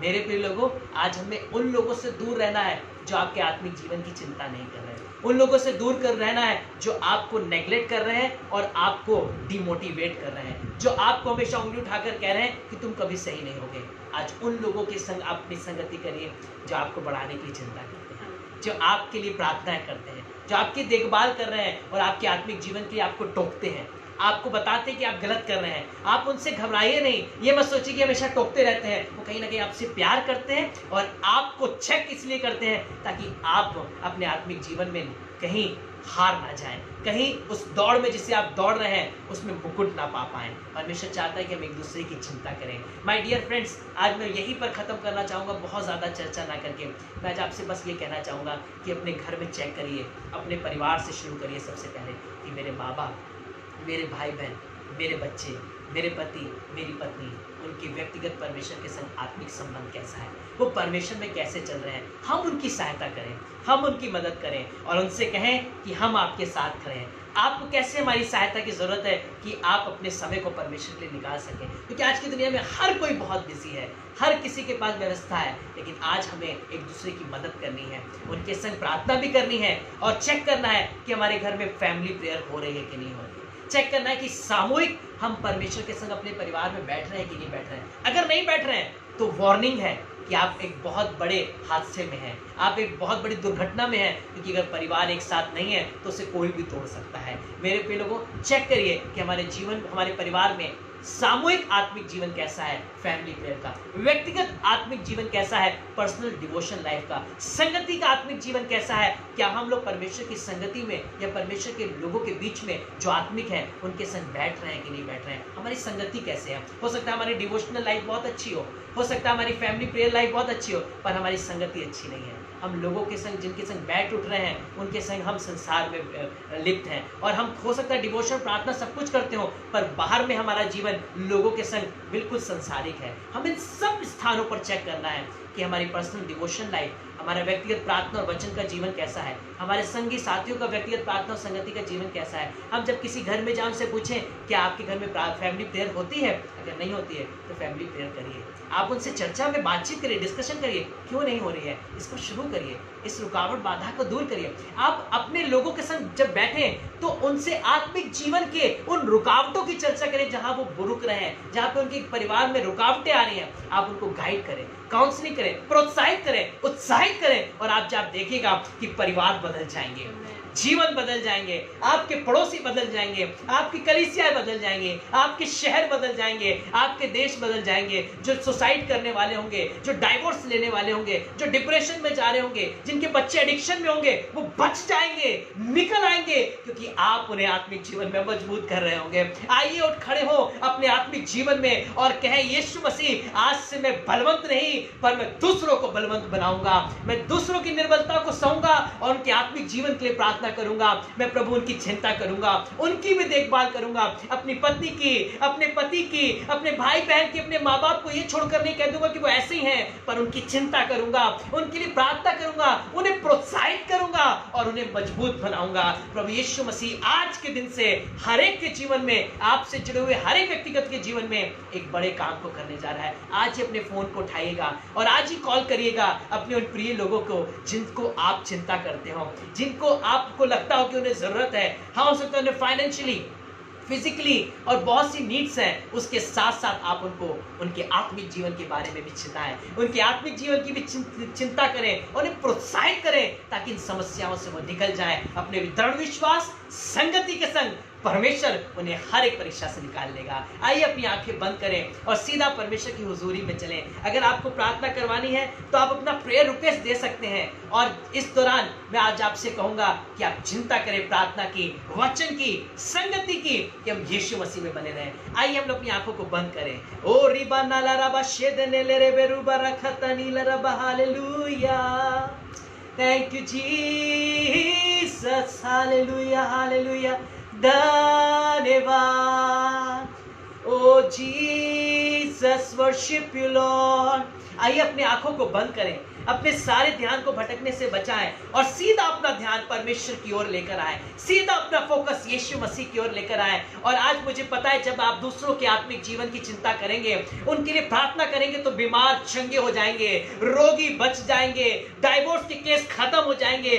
मेरे प्रिय लोगों, आज हमें उन लोगों से दूर रहना है जो आपके आत्मिक जीवन की चिंता नहीं कर रहे हैं, उन लोगों से दूर कर रहना है जो आपको नेग्लेक्ट कर रहे हैं और आपको डिमोटिवेट कर रहे हैं, जो आपको हमेशा उंगली उठाकर कह रहे हैं कि तुम कभी सही नहीं होगे। आज उन लोगों के संग अपनी संगति करिए जो आपको बढ़ाने की चिंता करते हैं, जो आपके लिए प्रार्थनाएं करते हैं, जो आपकी देखभाल कर रहे हैं और आपके आत्मिक जीवन के लिए आपको टोकते हैं, आपको बताते हैं कि आप गलत कर रहे हैं। आप उनसे घबराइए नहीं, ये मत सोचिए कि हमेशा टोकते रहते हैं। वो कहीं ना कहीं आपसे प्यार करते हैं और आपको चेक इसलिए करते हैं ताकि आप अपने आत्मिक जीवन में कहीं हार ना जाएं, कहीं उस दौड़ में जिसे आप दौड़ रहे हैं उसमें मुकुट ना पा पाएं। परमेश्वर चाहता है कि हम एक दूसरे की चिंता करें। माय डियर फ्रेंड्स, आज मैं यहीं पर ख़त्म करना चाहूँगा, बहुत ज़्यादा चर्चा ना करके। मैं आज आपसे बस ये कहना चाहूँगा कि अपने घर में चेक करिए, अपने परिवार से शुरू करिए सबसे पहले कि मेरे माँ बाप, मेरे भाई बहन, मेरे बच्चे, मेरे पति, मेरी पत्नी, उनकी व्यक्तिगत परमेश्वर के संग आत्मिक संबंध कैसा है, वो परमेश्वर में कैसे चल रहे हैं। हम उनकी सहायता करें, हम उनकी मदद करें और उनसे कहें कि हम आपके साथ खड़े हैं। आपको कैसे हमारी सहायता की ज़रूरत है कि आप अपने समय को परमेश्वर के लिए निकाल सकें, क्योंकि आज की दुनिया में हर कोई बहुत बिजी है, हर किसी के पास व्यवस्था है, लेकिन आज हमें एक दूसरे की मदद करनी है, उनके संग प्रार्थना भी करनी है और चेक करना है कि हमारे घर में फैमिली प्रेयर हो रही है कि नहीं हो रही है। चेक करना है कि सामूहिक हम परमेश्वर के संग अपने परिवार में बैठ रहे हैं कि नहीं बैठ रहे हैं। अगर नहीं बैठ रहे हैं तो वार्निंग है कि आप एक बहुत बड़े हादसे में हैं, आप एक बहुत बड़ी दुर्घटना में हैं, क्योंकि अगर परिवार एक साथ नहीं है तो उसे कोई भी तोड़ सकता है। मेरे प्रिय लोगों, चेक करिए कि हमारे जीवन, हमारे परिवार में सामूहिक आत्मिक जीवन कैसा है, फैमिली प्रेयर का, व्यक्तिगत आत्मिक जीवन कैसा है, पर्सनल डिवोशन लाइफ का, संगति का आत्मिक जीवन कैसा है। क्या हम लोग परमेश्वर की संगति में या परमेश्वर के लोगों के बीच में जो आत्मिक हैं उनके संग बैठ रहे हैं कि नहीं बैठ रहे हैं। हमारी संगति कैसे है। हो सकता है हमारी डिवोशनल लाइफ बहुत अच्छी हो सकता है हमारी फैमिली प्रेयर लाइफ बहुत अच्छी हो, पर हमारी संगति अच्छी नहीं है। हम लोगों के संग, जिनके संग बैठ उठ रहे हैं, उनके संग हम संसार में लिप्त हैं, और हम हो सकता है डिवोशन, प्रार्थना सब कुछ करते हो, पर बाहर में हमारा जीवन लोगों के संग बिल्कुल संसारिक है। हम इन सब स्थानों पर चेक करना है कि हमारी पर्सनल डिवोशन लाइफ, हमारा व्यक्तिगत प्रार्थना और वचन का जीवन कैसा है, हमारे संगी साथियों का व्यक्तिगत प्रार्थना और संगति का जीवन कैसा है। हम जब किसी घर में जाए उनसे पूछें क्या आपके घर में फैमिली प्रेयर होती है, अगर नहीं होती है तो फैमिली प्रेयर करिए। आप उनसे चर्चा में बातचीत करिए, डिस्कशन करिए, क्यों नहीं हो रही है, इसको शुरू करिए, इस रुकावट बाधा को दूर करिए। आप अपने लोगों के संग जब बैठे तो उनसे आत्मिक जीवन के उन रुकावटों की चर्चा करें जहां वो रुक रहे हैं, जहां पे उनके परिवार में रुकावटें आ रही हैं। आप उनको गाइड करें, काउंसलिंग करें, प्रोत्साहित करें, उत्साहित करें, और आप जब देखिएगा कि परिवार बदल जाएंगे, जीवन बदल जाएंगे, आपके पड़ोसी बदल जाएंगे, आपकी कलीसियाएं बदल जाएंगे, आपके शहर बदल जाएंगे, आपके देश बदल जाएंगे। जो सुसाइड करने वाले होंगे, जो डाइवोर्स लेने वाले होंगे, जो डिप्रेशन में जा रहे होंगे, जिनके बच्चे एडिक्शन में होंगे, वो बच जाएंगे, निकल आएंगे, क्योंकि आप उन्हें आत्मिक जीवन में मजबूत कर रहे होंगे। आइए उठ खड़े हो अपने आत्मिक जीवन में और कहें, यीशु मसीह आज से मैं बलवंत नहीं पर मैं दूसरों को बलवंत बनाऊंगा, मैं दूसरों की निर्बलता को सहूंगा और उनके आत्मिक जीवन के लिए प्रार्थना करूंगा। मैं प्रभु उनकी चिंता करूंगा, उनकी भी देखभाल करूंगा, अपनी पत्नी की, अपने पति की, अपने भाई बहन की, अपने माँ बाप को ये छोड़कर नहीं कह दूंगा कि वो ऐसे ही हैं, पर उनकी चिंता करूंगा, उनके लिए प्रार्थना करूंगा, उन्हें प्रोत्साहित करूंगा और उन्हें मजबूत बनाऊंगा। प्रभु यीशु मसीह आज के दिन से हर एक के जीवन में, आपसे जुड़े हुए हर एक व्यक्तिगत के जीवन में एक बड़े काम को करने जा रहा है। आज ही अपने फोन को उठाइएगा और आज ही कॉल करिएगा अपने उन प्रिय लोगों को जिनको आप चिंता करते हो, जिनको आपको लगता हो कि उन्हें जरूरत है। हाँ, हो सकता है उन्हें फाइनेंशियली, फिजिकली और बहुत सी नीड्स हैं, उसके साथ साथ आप उनको उनके आत्मिक जीवन के बारे में भी चिंताएं, उनके आत्मिक जीवन की भी चिंता करें, उन्हें प्रोत्साहित करें ताकि इन समस्याओं से वो निकल जाएं। अपने दृढ़ विश्वास, संगति के संग परमेश्वर उन्हें हर एक परीक्षा से निकाल लेगा। आइए अपनी आंखें बंद करें और सीधा परमेश्वर की हुजूरी में चलें। अगर आपको प्रार्थना करवानी है तो आप अपना प्रेयर रिक्वेस्ट दे सकते हैं, और इस दौरान मैं आज आपसे कहूंगा कि आप चिंता करें प्रार्थना की, वचन की, संगति की, कि हम यीशु मसीह में बने रहें। आइए हम लोग अपनी आंखों को बंद करें। ओ रिबा नाला रबा शेदने ले रे बेरुबा रखतनी लरबा hallelujah, thank you Jesus, hallelujah hallelujah, धन्यवाद। Oh Jesus, worship you Lord. आइए अपनी आंखों को बंद करें, अपने सारे ध्यान को भटकने से बचाएं और सीधा अपना ध्यान परमेश्वर की ओर लेकर आए, सीधा अपना फोकस यीशु मसीह की ओर लेकर आए। और आज मुझे पता है जब आप दूसरों के आत्मिक जीवन की चिंता करेंगे, उनके लिए प्रार्थना करेंगे, तो बीमार चंगे हो जाएंगे, रोगी बच जाएंगे, डाइवोर्स के केस खत्म हो जाएंगे,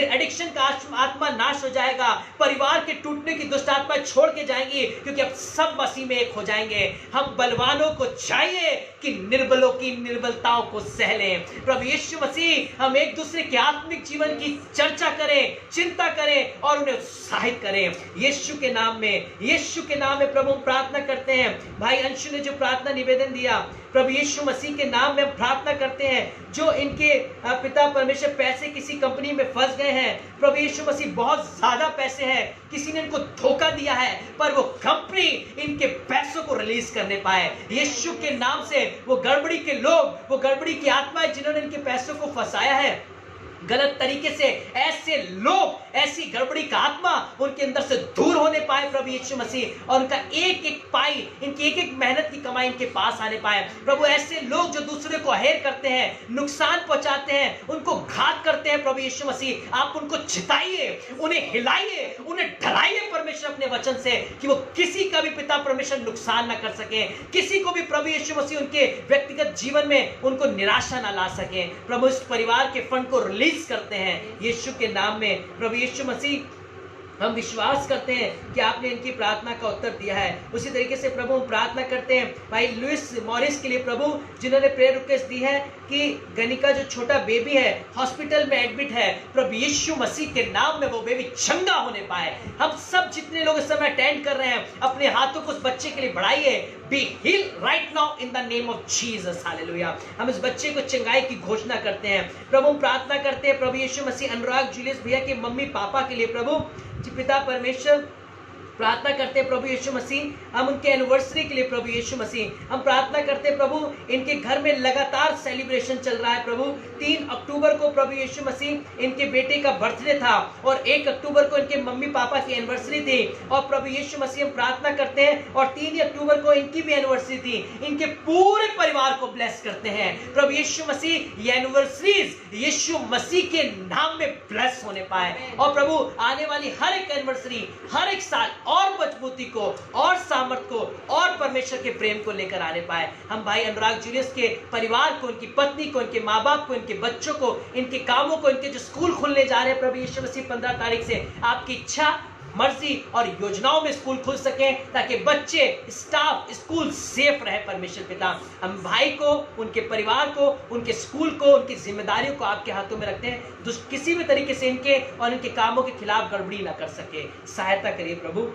एडिक्शन का आत्मा नाश हो जाएगा, परिवार के टूटने की दुष्ट आत्मा छोड़ के जाएंगी, क्योंकि अब सब मसीह में एक हो जाएंगे। हम बलवानों को चाहिए कि निर्बलों की निर्बलताओं को सह लें। प्रभु यीशु मसीह, हम एक दूसरे के आत्मिक जीवन की चर्चा करें, चिंता करें और उन्हें उत्साहित करें। यीशु के नाम में, यीशु के नाम में प्रभु प्रार्थना करते हैं। भाई अंशु ने जो प्रार्थना निवेदन दिया, प्रभु यीशु मसीह के नाम में प्रार्थना करते हैं। जो इनके पिता परमेश्वर पैसे किसी कंपनी में फंस गए हैं, प्रभु यीशु मसीह बहुत ज्यादा पैसे हैं, किसी ने इनको धोखा दिया है, पर वो कंपनी इनके पैसों को रिलीज करने पाए। यीशु के नाम से वो गड़बड़ी के लोग, वो गड़बड़ी की आत्माएं जिन्होंने इनके पैसों को फंसाया है गलत तरीके से, ऐसे लोग, ऐसी गड़बड़ी का आत्मा उनके अंदर से दूर होने पाए प्रभु यीशु मसीह, और उनका एक एक पाई, इनकी एक एक मेहनत की कमाई इनके पास आने पाए। प्रभु ऐसे लोग जो दूसरे को अहेर करते हैं, नुकसान पहुंचाते हैं, उनको घात करते हैं, प्रभु यीशु मसीह आप उनको चिताइए, उन्हें हिलाइए, उन्हें डराइए परमेश्वर अपने वचन से, कि वो किसी का भी पिता परमेश्वर नुकसान ना कर सके, किसी को भी प्रभु यीशु मसीह उनके व्यक्तिगत जीवन में उनको निराशा ना ला सके। प्रभु इस परिवार के फंड को रिलीज करते हैं यीशु के नाम में। प्रभु यीशु मसीह, हम विश्वास करते हैं कि आपने इनकी प्रार्थना का उत्तर दिया है। उसी तरीके से प्रभु हम प्रार्थना करते हैं भाई लुइस मॉरिस के लिए प्रभु, जिन्होंने प्रेयर रिक्वेस्ट दी है कि गनिका जो छोटा बेबी है हॉस्पिटल में एडमिट है, प्रभु यीशु मसीह के नाम में वो बेबी चंगा होने पाए। हम सब जितने लोग इस समय अटेंड कर रहे हैं, अपने हाथों को उस बच्चे के लिए बढ़ाइए। Be heal right now in the name of Jesus, hallelujah. हम इस बच्चे को चंगाई की घोषणा करते हैं। प्रभु हम प्रार्थना करते हैं प्रभु यीशु मसीह अनुराग जूलियस भैया के मम्मी पापा के लिए प्रभु, पिता परमेश्वर प्रार्थना करते हैं प्रभु यीशु मसीह, हम उनके एनिवर्सरी के लिए प्रभु यीशु मसीह हम प्रार्थना करते हैं प्रभु, इनके घर में लगातार सेलिब्रेशन चल रहा है प्रभु। 3 अक्टूबर को प्रभु यीशु मसीह इनके बेटे का बर्थडे था और 1 अक्टूबर को इनके मम्मी पापा की एनिवर्सरी थी और प्रभु यीशु मसीह हम प्रार्थना करते हैं और 3 अक्टूबर को इनकी भी एनिवर्सरी थी। इनके पूरे परिवार को ब्लेस करते हैं प्रभु यीशु मसीह, ये एनिवर्सरीज यीशु मसीह के नाम में ब्लेस होने पाए और प्रभु आने वाली हर एक एनिवर्सरी, हर एक साल और मजबूती को और सामर्थ को और परमेश्वर के प्रेम को लेकर आने पाए। हम भाई अनुराग जूलियस के परिवार को, उनकी पत्नी को, इनके माँ बाप को, इनके बच्चों को, इनके कामों को, इनके जो स्कूल खुलने जा रहे हैं प्रभु यीशु मसीह 15 तारीख से, आपकी इच्छा, मर्जी और योजनाओं में स्कूल खुल सके ताकि बच्चे, स्टाफ, स्कूल सेफ रहे। परमेश्वर पिता, हम भाई को, उनके परिवार को, उनके स्कूल को, उनकी जिम्मेदारियों को आपके हाथों में रखते हैं। दुष्ट किसी भी तरीके से इनके और इनके कामों के खिलाफ गड़बड़ी ना कर सके, सहायता करिए प्रभु।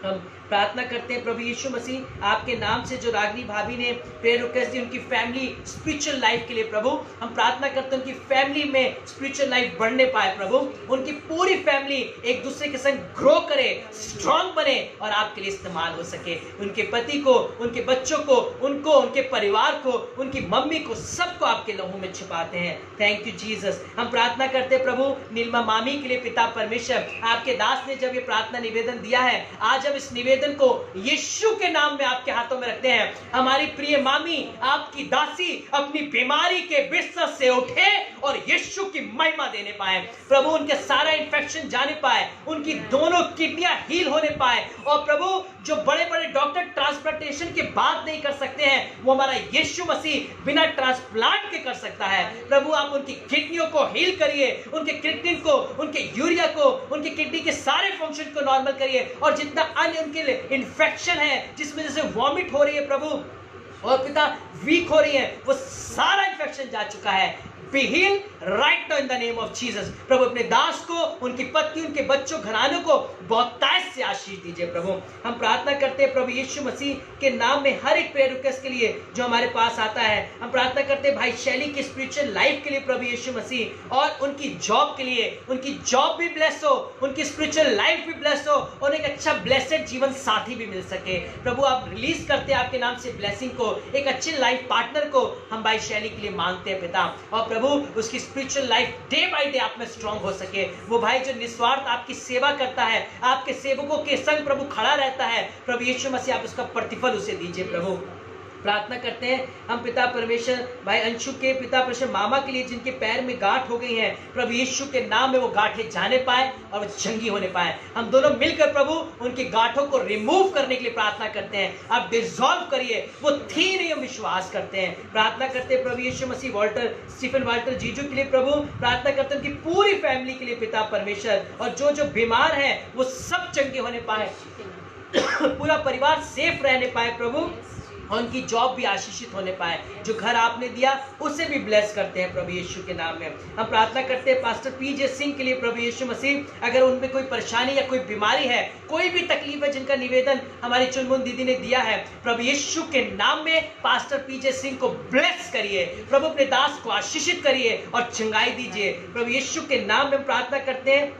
हम प्रार्थना करते हैं प्रभु यीशु मसीह, आपके नाम से जो रागनी भाभी ने प्रेयर रिक्वेस्ट दी उनकी फैमिली स्पिरिचुअल लाइफ के लिए प्रभु, हम प्रार्थना करते हैं उनकी फैमिली में स्पिरिचुअल लाइफ बढ़ने पाए प्रभु, उनकी पूरी फैमिली एक दूसरे के संग ग्रो करे, स्ट्रांग बने और आपके लिए इस्तेमाल हो सके। उनके पति को, उनके बच्चों को, उनको, उनके परिवार को, उनकी मम्मी को, सबको आपके लहू में छिपाते हैं। Thank you Jesus. हम प्रार्थना करते हैं प्रभु नीलमा मामी के लिए पिता परमेश्वर, आपके दास ने जब ये प्रार्थना निवेदन दिया है, आज हम इस निवेदन को यीशु के नाम में आपके हाथों में रखते हैं। हमारी प्रिय मामी, आपकी दासी अपनी बीमारी के बिस्तर से उठे और यीशु की महिमा देने पाए प्रभु, उनके सारा इंफेक्शन जाने पाए, उनकी दोनों किडनियां हील होने पाए और प्रभु जो बड़े बड़े डॉक्टर ट्रांसप्लांटेशन की बात नहीं कर सकते हैं, वो हमारा यीशु मसीह बिना ट्रांसप्लांट के कर सकता है। प्रभु आप उनकी किडनियों को हील करिए, उनके किडनी को, उनके यूरिया को, उनकी किडनी के सारे फंक्शन को नॉर्मल करिए और जितना अन्य उनके लिए इन्फेक्शन है, जिस वजह से वॉमिट हो रही है प्रभु और पिता वीक हो रही है, वो सारा इन्फेक्शन जा चुका है। Be healed right now in the name of Jesus। प्रभु अपने दास को, उनकी पत्नी, उनके बच्चों, घरानों को बहुतायत से आशीष दीजिए प्रभु। हम प्रार्थना करते हैं प्रभु यीशु मसीह के नाम में हर एक प्रेयर रिक्वेस्ट के लिए जो हमारे पास आता है। हम प्रार्थना करते हैं भाई शैली की स्पिरिचुअल लाइफ के लिए प्रभु यीशु मसीह, और उनकी जॉब के लिए, उनकी जॉब भी ब्लेस हो, उनकी स्पिरिचुअल लाइफ भी ब्लेस हो और एक अच्छा ब्लेसेड जीवन साथी भी मिल सके। प्रभु आप रिलीज करते हैं आपके नाम से ब्लेसिंग को, एक अच्छे लाइफ पार्टनर को हम भाई शैली के लिए मांगते हैं पिता, और प्रभु उसकी spiritual life day by day आप में स्ट्रांग हो सके। वो भाई जो निस्वार्थ आपकी सेवा करता है, आपके सेवकों के संग प्रभु खड़ा रहता है, प्रभु यीशु मसीह आप उसका प्रतिफल उसे दीजिए प्रभु। प्रार्थना करते हैं हम पिता परमेश्वर भाई अंशु के पिता परमेश्वर मामा के लिए जिनके पैर में गांठ हो गई है, प्रभु यीशु के नाम में वो गांठें जाने पाए और वो चंगी होने पाए। हम दोनों मिलकर प्रभु उनकी गांठों को रिमूव करने के लिए प्रार्थना करते हैं, आप डिसॉल्व करिए, वो थी नहीं, हम विश्वास करते हैं। प्रार्थना करते हैं प्रभु यीशु मसीह वॉल्टर, स्टीफन वॉल्टर जीजू के लिए प्रभु, प्रार्थना करते हैं उनकी पूरी फैमिली के लिए पिता परमेश्वर, और जो जो बीमार है वो सब चंगे होने पाए, पूरा परिवार सेफ रहने पाए प्रभु, और उनकी जॉब भी आशीषित होने पाए। जो घर आपने दिया उसे भी ब्लेस करते हैं प्रभु यीशु के नाम में। हम प्रार्थना करते हैं पास्टर पीजे सिंह के लिए प्रभु यीशु मसीह, अगर उनमें कोई परेशानी या कोई बीमारी है, कोई भी तकलीफ है, जिनका निवेदन हमारी चुनमुन दीदी ने दिया है, प्रभु यीशु के नाम में पास्टर पीजे सिंह को ब्लेस करिए प्रभु, अपने दास को आशीषित करिए और चंगाई दीजिए प्रभु यीशु के नाम में। प्रार्थना करते हैं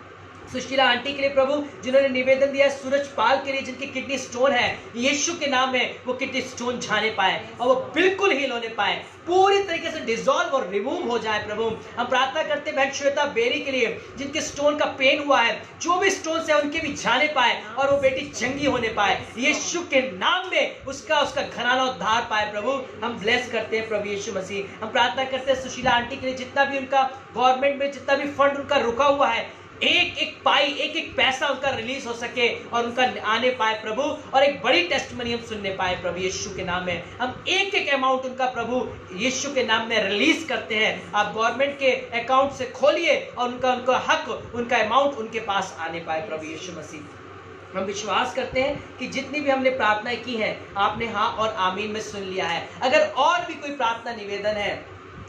सुशीला आंटी के लिए प्रभु, जिन्होंने निवेदन दिया सूरज पाल के लिए जिनकी किडनी स्टोन है, यीशु के नाम में वो किडनी स्टोन जाने पाए और वो बिल्कुल हील होने पाए, पूरी तरीके से डिसॉल्व और रिमूव हो जाए प्रभु। हम प्रार्थना करते हैं बहन श्वेता बेरी के लिए, जिनके स्टोन का पेन हुआ है, जो भी स्टोन है उनके भी जाने पाए और वो बेटी चंगी होने पाए, यीशु के नाम में उसका घराना उद्धार पाए प्रभु। हम ब्लेस करते हैं प्रभु यीशु मसीह। हम प्रार्थना करते हैं सुशीला आंटी के लिए, जितना भी उनका गवर्नमेंट में जितना भी फंड उनका रुका हुआ है, एक एक पाई, एक एक पैसा उनका रिलीज हो सके और उनका आने पाए प्रभु, और एक बड़ी टेस्टमनी हम सुनने पाए प्रभु यीशु के नाम में। हम एक एक अमाउंट उनका प्रभु यीशु के नाम में रिलीज करते हैं। आप गवर्नमेंट के अकाउंट से खोलिए और उनका हक, उनका अमाउंट उनके पास आने पाए प्रभु यीशु मसीह। हम विश्वास करते हैं कि जितनी भी हमने प्रार्थनाएं की हैं, आपने हाँ और आमीन में सुन लिया है। अगर और भी कोई प्रार्थना निवेदन है,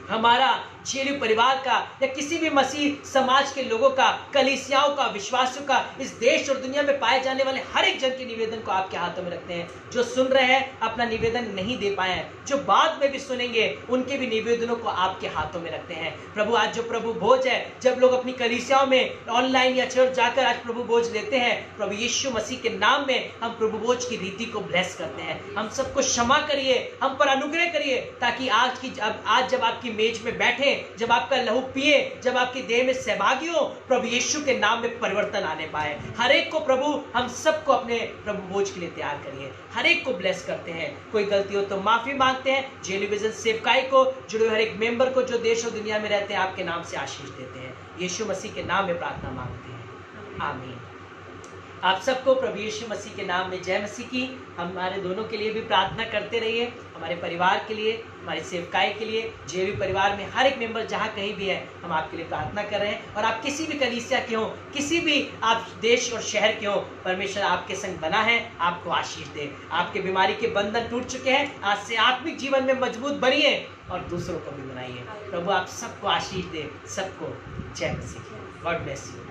हमारा जेलू परिवार का या किसी भी मसीह समाज के लोगों का, कलीसियाओं का, विश्वासियों का, इस देश और दुनिया में पाए जाने वाले हर एक जन के निवेदन को आपके हाथों में रखते हैं। जो सुन रहे हैं अपना निवेदन नहीं दे पाए हैं, जो बाद में भी सुनेंगे उनके भी निवेदनों को आपके हाथों में रखते हैं। प्रभु आज जो प्रभु भोज है, जब लोग अपनी कलीसियाओं में ऑनलाइन या चर्च जाकर आज प्रभु भोज लेते हैं, प्रभु यीशु मसीह के नाम में हम प्रभु भोज की रीति को ब्लेस करते हैं। हम सबको क्षमा करिए, हम पर अनुग्रह करिए, ताकि आज जब आपकी मेज में बैठे, जब आपका लहू पिए, जब आपकी देह में सहभागी हो, प्रभु यीशु के नाम में परिवर्तन आने पाए। हर एक को प्रभु, हम सबको अपने प्रभु भोज के लिए तैयार करिए। हर एक को ब्लेस करते हैं। कोई गलती हो तो माफी मांगते हैं। जेलू विजन सेवकाई को जुड़े हर एक मेंबर को जो देश और दुनिया में रहते हैं आपके नाम से आशीष देते हैं। यीशु मसीह के नाम में प्रार्थना मांगते हैं, आमीन। आप सबको प्रभु यीशु मसीह के नाम में जय मसीह की। हमारे दोनों के लिए भी प्रार्थना करते रहिए, हमारे परिवार के लिए, हमारी सेवकाई के लिए, जेवी परिवार में हर एक मेंबर जहाँ कहीं भी है, हम आपके लिए प्रार्थना कर रहे हैं। और आप किसी भी कलीसिया के हो, किसी भी आप देश और शहर के हो, परमेश्वर आपके संग बना है, आपको आशीष दे। आपके बीमारी के बंधन टूट चुके हैं, आज से आत्मिक जीवन में मजबूत बनिए और दूसरों को भी बनाइए। प्रभु आप सबको आशीष दे, सबको जय मसीह। God bless you.